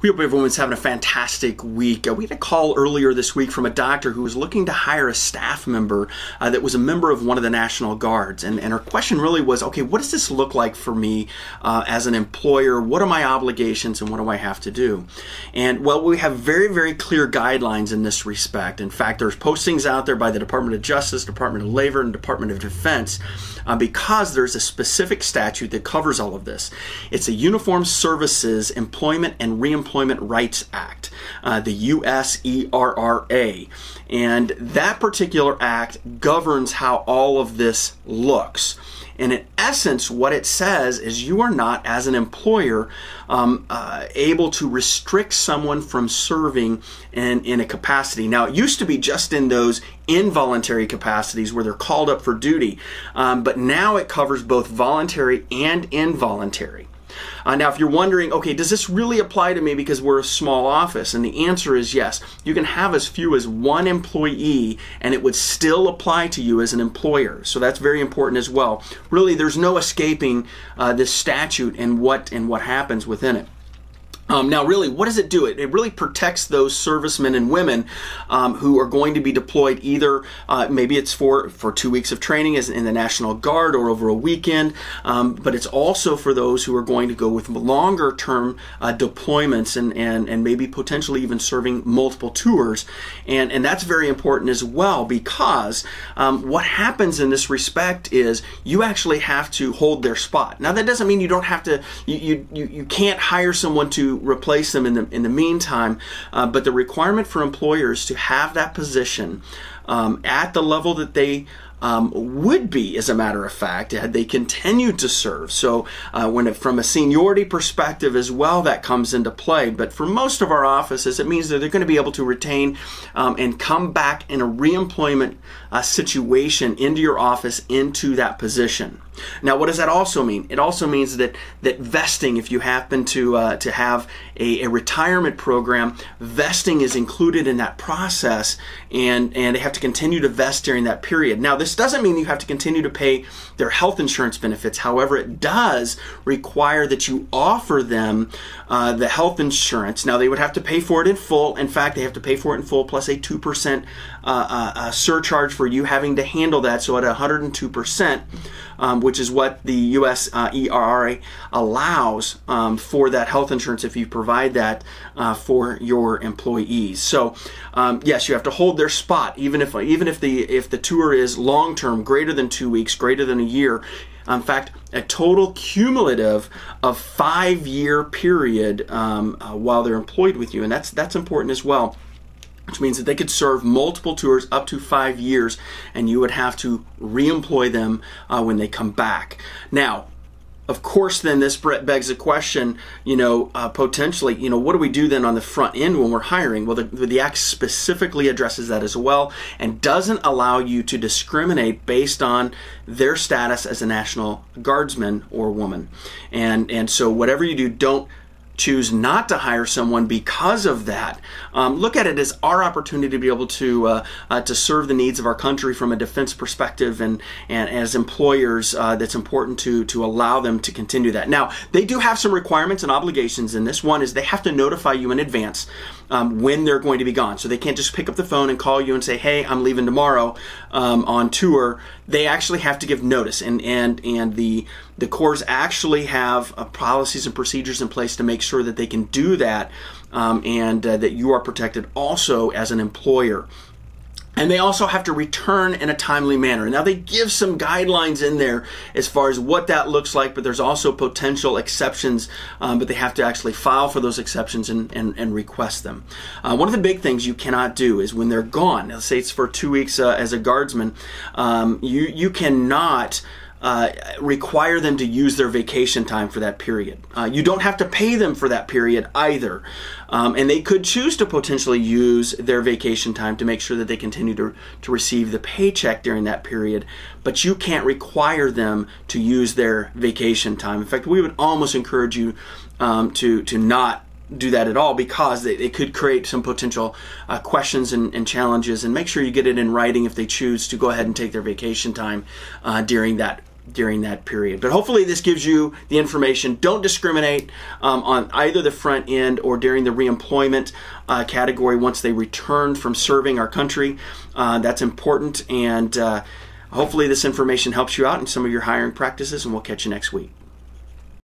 We hope everyone's having a fantastic week. We had a call earlier this week from a doctor who was looking to hire a staff member that was a member of one of the National Guards. And her question really was, okay, what does this look like for me as an employer? What are my obligations and what do I have to do? And well, we have very, very clear guidelines in this respect. In fact, there's postings out there by the Department of Justice, Department of Labor, and Department of Defense because there's a specific statute that covers all of this. It's a Uniformed Services Employment and Reemployment Rights Act, the USERRA. And that particular act governs how all of this looks. And in essence, what it says is you are not, as an employer, able to restrict someone from serving in a capacity. Now, it used to be just in those involuntary capacities where they're called up for duty, but now it covers both voluntary and involuntary. Now, if you're wondering, okay, does this really apply to me because we're a small office? And the answer is yes. You can have as few as one employee and it would still apply to you as an employer. So that's very important as well. Really, there's no escaping this statute and what happens within it. Now, really, what does it do? It really protects those servicemen and women who are going to be deployed either, maybe it's for 2 weeks of training as in the National Guard or over a weekend, but it's also for those who are going to go with longer term deployments and maybe potentially even serving multiple tours. And that's very important as well because what happens in this respect is you actually have to hold their spot. Now, that doesn't mean you don't have to, you can't hire someone to replace them in the meantime, but the requirement for employers to have that position at the level that they would be, as a matter of fact, had they continued to serve. So from a seniority perspective as well, that comes into play. But for most of our offices, it means that they're going to be able to retain and come back in a reemployment situation into your office, into that position. Now, what does that also mean? It also means that vesting, if you happen to have a retirement program, vesting is included in that process, and they have to continue to vest during that period. Now, this doesn't mean you have to continue to pay their health insurance benefits. However, it does require that you offer them the health insurance. Now, they would have to pay for it in full. In fact, they have to pay for it in full plus a 2% surcharge for you having to handle that. So at 102%, which is what the USERRA allows for that health insurance if you provide that for your employees. So yes, you have to hold their spot, even if the tour is long term, greater than 2 weeks, greater than a year. In fact, a total cumulative of 5-year period while they're employed with you, and that's important as well. Which means that they could serve multiple tours up to 5 years, and you would have to reemploy them when they come back. Now, of course, then this begs the question, potentially, what do we do then on the front end when we're hiring? Well, the Act specifically addresses that as well and doesn't allow you to discriminate based on their status as a National Guardsman or woman. And so whatever you do, don't choose not to hire someone because of that. Look at it as our opportunity to be able to serve the needs of our country from a defense perspective, and as employers, that's important to allow them to continue that. Now, they do have some requirements and obligations in this. One is they have to notify you in advance when they're going to be gone. So they can't just pick up the phone and call you and say, hey, I'm leaving tomorrow on tour. They actually have to give notice, and the Corps actually have policies and procedures in place to make sure that they can do that, and that you are protected also as an employer. And they also have to return in a timely manner. Now, they give some guidelines in there as far as what that looks like, but there's also potential exceptions, but they have to actually file for those exceptions and request them. One of the big things you cannot do is when they're gone, let's say it's for 2 weeks as a guardsman, you cannot require them to use their vacation time for that period. You don't have to pay them for that period either. And they could choose to potentially use their vacation time to make sure that they continue to receive the paycheck during that period, but you can't require them to use their vacation time. In fact, we would almost encourage you to not do that at all, because it could create some potential questions and challenges, and make sure you get it in writing if they choose to go ahead and take their vacation time during that during that period. But hopefully this gives you the information. Don't discriminate on either the front end or during the reemployment category once they return from serving our country. That's important, and hopefully this information helps you out in some of your hiring practices, and we'll catch you next week.